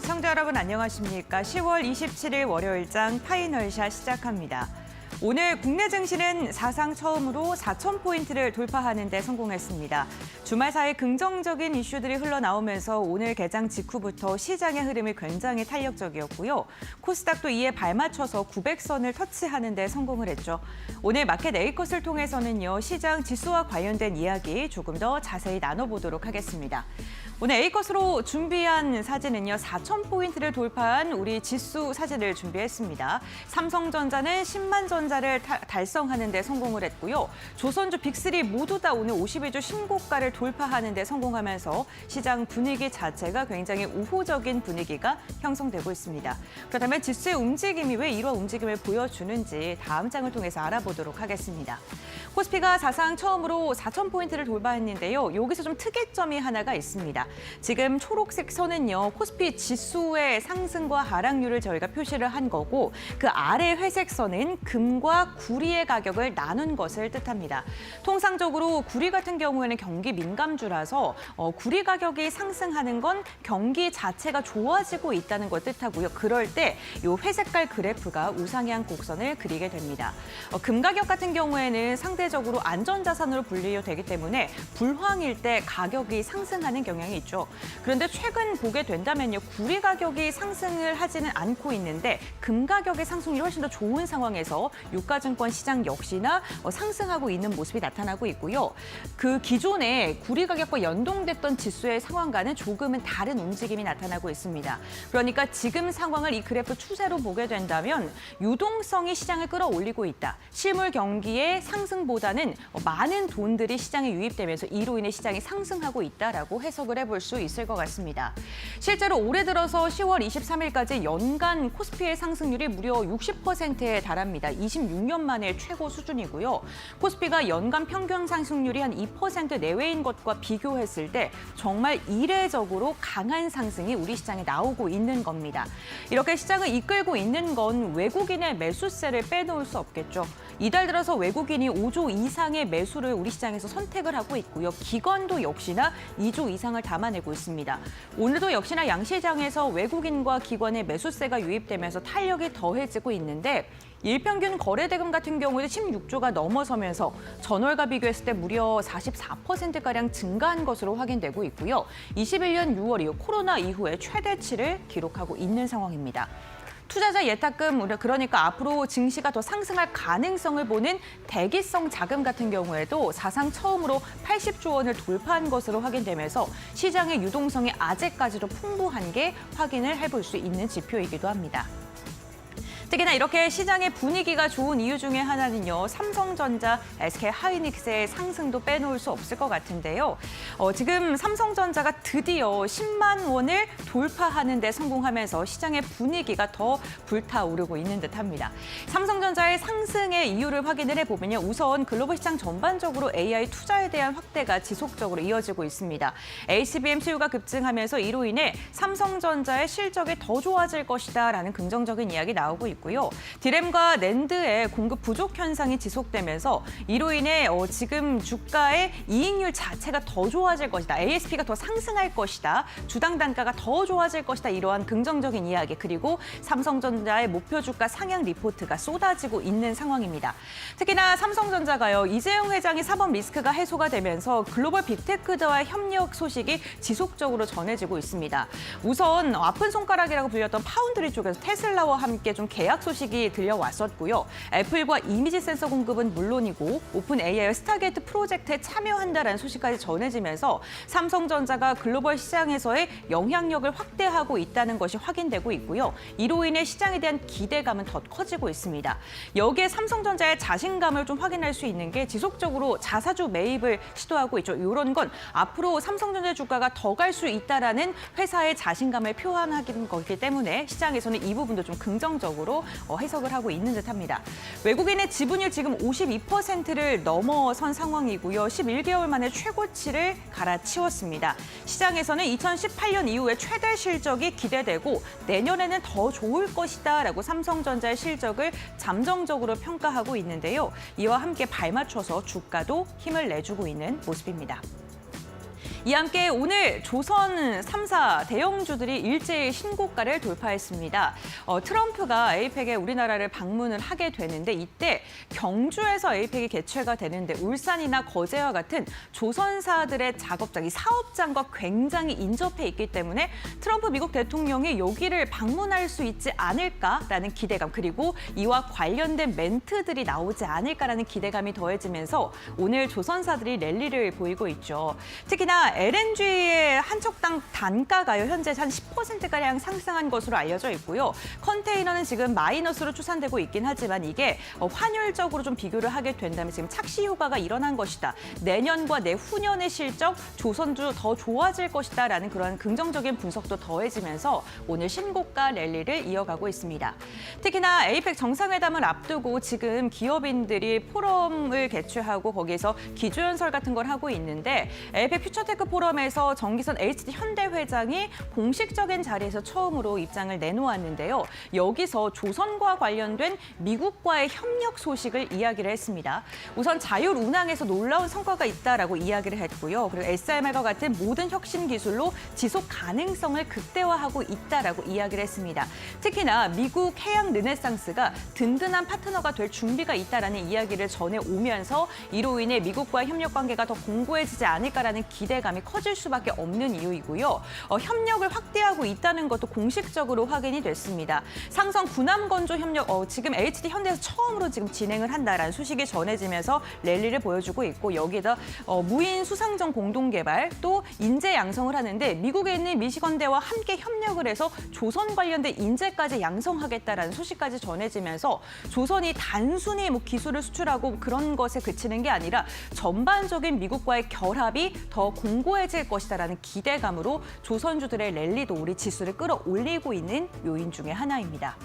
시청자 여러분 안녕하십니까? 10월 27일 월요일장 파이널샷 시작합니다. 오늘 국내 증시는 사상 처음으로 4,000포인트를 돌파하는 데 성공했습니다. 주말 사이 긍정적인 이슈들이 흘러나오면서 오늘 개장 직후부터 시장의 흐름이 굉장히 탄력적이었고요. 코스닥도 이에 발맞춰서 900선을 터치하는 데 성공을 했죠. 오늘 마켓 A컷을 통해서는요, 시장 지수와 관련된 이야기 조금 더 자세히 나눠보도록 하겠습니다. 오늘 A컷으로 준비한 사진은요, 4,000포인트를 돌파한 우리 지수 사진을 준비했습니다. 삼성전자는 10만 전자를 달성하는 데 성공을 했고요. 조선주 빅3 모두 다 오늘 52주 신고가를 돌파하는 데 성공하면서 시장 분위기 자체가 굉장히 우호적인 분위기가 형성되고 있습니다. 그렇다면 지수의 움직임이 왜 이런 움직임을 보여주는지 다음 장을 통해서 알아보도록 하겠습니다. 코스피가 사상 처음으로 4,000포인트를 돌파했는데요. 여기서 좀 특이점이 하나가 있습니다. 지금 초록색 선은요, 코스피 지수의 상승과 하락률을 저희가 표시를 한 거고, 그 아래 회색 선은 금과 구리의 가격을 나눈 것을 뜻합니다. 통상적으로 구리 같은 경우에는 경기 민감주라서 구리 가격이 상승하는 건 경기 자체가 좋아지고 있다는 걸 뜻하고요. 그럴 때 이 회색깔 그래프가 우상향 곡선을 그리게 됩니다. 금 가격 같은 경우에는 상대적으로 안전자산으로 분류되기 때문에 불황일 때 가격이 상승하는 경향이 있죠. 그런데 최근 보게 된다면요, 구리 가격이 상승을 하지는 않고 있는데 금 가격의 상승률이 훨씬 더 좋은 상황에서 유가증권 시장 역시나 상승하고 있는 모습이 나타나고 있고요. 그 기존에 구리 가격과 연동됐던 지수의 상황과는 조금은 다른 움직임이 나타나고 있습니다. 그러니까 지금 상황을 이 그래프 추세로 보게 된다면 유동성이 시장을 끌어올리고 있다. 실물 경기의 상승보다는 많은 돈들이 시장에 유입되면서 이로 인해 시장이 상승하고 있다라고 해석을 해볼 수 있을 것 같습니다. 실제로 올해 들어서 10월 23일까지 연간 코스피의 상승률이 무려 60%에 달합니다. 26년 만에 최고 수준이고요. 코스피가 연간 평균 상승률이 한 2% 내외인 것과 비교했을 때 정말 이례적으로 강한 상승이 우리 시장에 나오고 있는 겁니다. 이렇게 시장을 이끌고 있는 건 외국인의 매수세를 빼놓을 수 없겠죠. 이달 들어서 외국인이 5조 이상의 매수를 우리 시장에서 선택을 하고 있고요. 기관도 역시나 2조 이상을 담아내고 있습니다. 오늘도 역시나 양시장에서 외국인과 기관의 매수세가 유입되면서 탄력이 더해지고 있는데, 일평균 거래대금 같은 경우에도 16조가 넘어서면서 전월과 비교했을 때 무려 44%가량 증가한 것으로 확인되고 있고요. 21년 6월 이후 코로나 이후에 최대치를 기록하고 있는 상황입니다. 투자자 예탁금, 그러니까 앞으로 증시가 더 상승할 가능성을 보는 대기성 자금 같은 경우에도 사상 처음으로 80조 원을 돌파한 것으로 확인되면서 시장의 유동성이 아직까지도 풍부한 게 확인을 해볼 수 있는 지표이기도 합니다. 특히나 이렇게 시장의 분위기가 좋은 이유 중에 하나는요, 삼성전자, SK하이닉스의 상승도 빼놓을 수 없을 것 같은데요. 지금 삼성전자가 드디어 10만 원을 돌파하는 데 성공하면서 시장의 분위기가 더 불타오르고 있는 듯합니다. 삼성전자의 상승의 이유를 확인을 해보면요, 우선 글로벌 시장 전반적으로 AI 투자에 대한 확대가 지속적으로 이어지고 있습니다. HBM 수요가 급증하면서 이로 인해 삼성전자의 실적이 더 좋아질 것이다라는 긍정적인 이야기 나오고 있고요. 디램과 낸드의 공급 부족 현상이 지속되면서 이로 인해 지금 주가의 이익률 자체가 더 좋아질 것이다. ASP가 더 상승할 것이다. 주당 단가가 더 좋아질 것이다. 이러한 긍정적인 이야기, 그리고 삼성전자의 목표 주가 상향 리포트가 쏟아지고 있는 상황입니다. 특히나 삼성전자가요, 이재용 회장이 사법 리스크가 해소가 되면서 글로벌 빅테크들와의 협력 소식이 지속적으로 전해지고 있습니다. 우선 아픈 손가락이라고 불렸던 파운드리 쪽에서 테슬라와 함께 좀 계약 소식이 들려왔었고요. 애플과 이미지 센서 공급은 물론이고 오픈 AI와 스타게이트 프로젝트에 참여한다라는 소식까지 전해지면서 삼성전자가 글로벌 시장에서의 영향력을 확대하고 있다는 것이 확인되고 있고요. 이로 인해 시장에 대한 기대감은 더 커지고 있습니다. 여기에 삼성전자의 자신감을 좀 확인할 수 있는 게 지속적으로 자사주 매입을 시도하고 있죠. 이런 건 앞으로 삼성전자 주가가 더 갈 수 있다라는 회사의 자신감을 표현하는 거기 때문에 시장에서는 이 부분도 좀 긍정적으로 해석을 하고 있는 듯합니다. 외국인의 지분율 지금 52%를 넘어선 상황이고요. 11개월 만에 최고치를 갈아치웠습니다. 시장에서는 2018년 이후에 최대 실적이 기대되고 내년에는 더 좋을 것이다라고 삼성전자의 실적을 잠정적으로 평가하고 있는데요. 이와 함께 발맞춰서 주가도 힘을 내주고 있는 모습입니다. 이와 함께 오늘 조선 3사 대형주들이 일제히 신고가를 돌파했습니다. 트럼프가 에이펙에 우리나라를 방문을 하게 되는데 이때 경주에서 에이펙이 개최가 되는데 울산이나 거제와 같은 조선사들의 작업장, 이 사업장과 굉장히 인접해 있기 때문에 트럼프 미국 대통령이 여기를 방문할 수 있지 않을까라는 기대감, 그리고 이와 관련된 멘트들이 나오지 않을까라는 기대감이 더해지면서 오늘 조선사들이 랠리를 보이고 있죠. 특히나 LNG의 한 척당 단가가요, 현재 한 10%가량 상승한 것으로 알려져 있고요. 컨테이너는 지금 마이너스로 추산되고 있긴 하지만 이게 환율적으로 좀 비교를 하게 된다면 지금 착시 효과가 일어난 것이다. 내년과 내후년의 실적, 조선주 더 좋아질 것이다라는 그런 긍정적인 분석도 더해지면서 오늘 신고가 랠리를 이어가고 있습니다. 특히나 에이펙 정상회담을 앞두고 지금 기업인들이 포럼을 개최하고 거기에서 기조연설 같은 걸 하고 있는데 에이펙 퓨처테크 포럼에서 정기선 HD 현대 회장이 공식적인 자리에서 처음으로 입장을 내놓았는데요. 여기서 조선과 관련된 미국과의 협력 소식을 이야기를 했습니다. 우선 자율 운항에서 놀라운 성과가 있다라고 이야기를 했고요. 그리고 SMR과 같은 모든 혁신 기술로 지속 가능성을 극대화하고 있다라고 이야기를 했습니다. 특히나 미국 해양 르네상스가 든든한 파트너가 될 준비가 있다라는 이야기를 전해오면서 이로 인해 미국과의 협력 관계가 더 공고해지지 않을까라는 기대감이 커질 수밖에 없는 이유이고요. 협력을 확대하고 있다는 것도 공식적으로 확인이 됐습니다. 상성 군함건조 협력 지금 HD 현대에서 처음으로 지금 진행을 한다라는 소식이 전해지면서 랠리를 보여주고 있고 여기에다 무인 수상정 공동개발 또 인재 양성을 하는데 미국에 있는 미시건대와 함께 협력을 해서 조선 관련된 인재까지 양성하겠다라는 소식까지 전해지면서 조선이 단순히 뭐 기술을 수출하고 그런 것에 그치는 게 아니라 전반적인 미국과의 결합이 더 공고해질 것이다라는 기대감으로 조선주들의 랠리도 우리 지수를 끌어올리고 있는 요인 중에 하나입니다.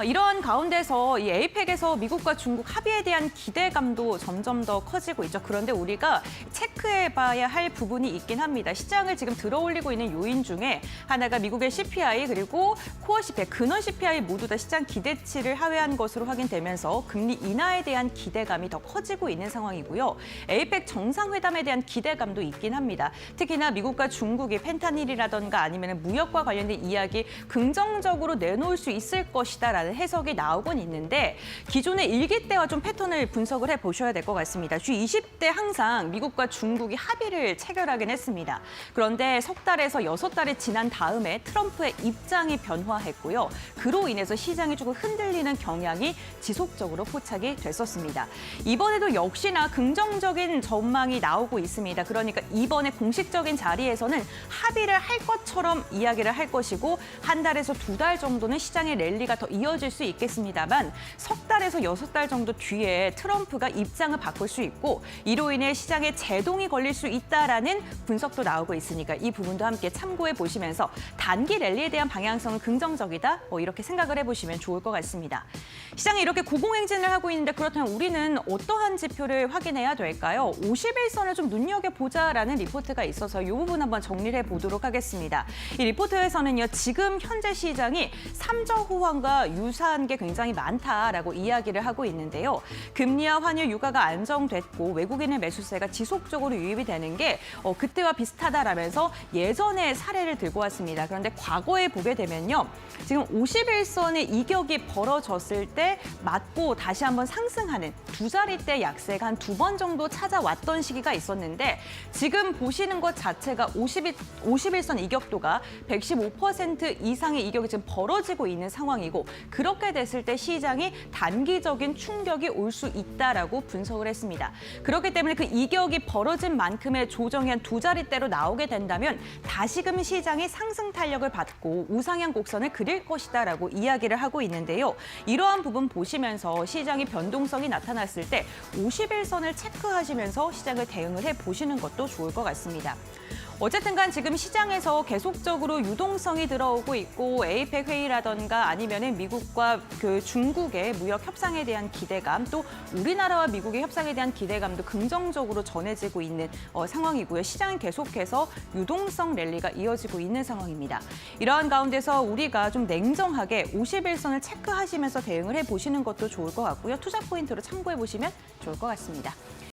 이러한 가운데서 이 에이펙에서 미국과 중국 합의에 대한 기대감도 점점 더 커지고 있죠. 그런데 우리가 체크해봐야 할 부분이 있긴 합니다. 시장을 지금 들어올리고 있는 요인 중에 하나가 미국의 CPI 그리고 코어 CPI, 근원 CPI 모두 다 시장 기대치를 하회한 것으로 확인되면서 금리 인하에 대한 기대감이 더 커지고 있는 상황이고요. 에이펙 정상회담에 대한 기대감도 있긴 합니다. 특히나 미국과 중국이 펜타닐이라던가 아니면 무역과 관련된 이야기 긍정적으로 내놓을 수 있을 것이다라는 해석이 나오곤 있는데 기존의 일기 때와 좀 패턴을 분석을 해보셔야 될 것 같습니다. G20 때 항상 미국과 중국이 합의를 체결하긴 했습니다. 그런데 석 달에서 6달이 지난 다음에 트럼프의 입장이 변화했고요. 그로 인해서 시장이 조금 흔들리는 경향이 지속적으로 포착이 됐었습니다. 이번에도 역시나 긍정적인 전망이 나오고 있습니다. 그러니까 이번에 공식적인 자리에서는 합의를 할 것처럼 이야기를 할 것이고 한 달에서 2달 정도는 시장의 랠리가 더 이어질 수 있겠습니다만 석 달에서 6달 정도 뒤에 트럼프가 입장을 바꿀 수 있고 이로 인해 시장에 제동이 걸릴 수 있다라는 분석도 나오고 있으니까 이 부분도 함께 참고해 보시면서 단기 랠리에 대한 방향성은 긍정적이다 이렇게 생각을 해보시면 좋을 것 같습니다. 시장이 이렇게 고공행진을 하고 있는데 그렇다면 우리는 어떠한 지표를 확인해야 될까요? 51선을 좀 눈여겨보자라는 리포트가 있어서 이 부분 한번 정리를 해보도록 하겠습니다. 이 리포트에서는요. 지금 현재 시장이 삼저 호황과 유사한 게 굉장히 많다라고 이야기를 하고 있는데요. 금리와 환율, 유가가 안정됐고 외국인의 매수세가 지속적으로 유입이 되는 게 그때와 비슷하다라면서 예전의 사례를 들고 왔습니다. 그런데 과거에 보게 되면요. 지금 51선의 이격이 벌어졌을 때 맞고 다시 한번 상승하는 두 자릿대 약세가 한 2번 정도 찾아왔던 시기가 있었는데 지금 보시는 것 자체가 51선 이격도가 115% 이상의 이격이 지금 벌어지고 있는 상황이고 그렇게 됐을 때 시장이 단기적인 충격이 올 수 있다라고 분석을 했습니다. 그렇기 때문에 그 이격이 벌어진 만큼의 조정이 한 2자릿대로 나오게 된다면 다시금 시장이 상승 탄력을 받고 우상향 곡선을 그릴 것이다라고 이야기를 하고 있는데요. 이러한 부분 보시면서 시장의 변동성이 나타났을 때 51선을 체크하시면서 시장을 대응을 해보시는 것도 좋을 것 같습니다. 어쨌든 간 지금 시장에서 계속적으로 유동성이 들어오고 있고 에이펙 회의라던가 아니면은 미국과 중국의 무역 협상에 대한 기대감 또 우리나라와 미국의 협상에 대한 기대감도 긍정적으로 전해지고 있는 상황이고요. 시장은 계속해서 유동성 랠리가 이어지고 있는 상황입니다. 이러한 가운데서 우리가 좀 냉정하게 51선을 체크하시면서 대응을 해보시는 것도 좋을 것 같고요. 투자 포인트로 참고해 보시면 좋을 것 같습니다.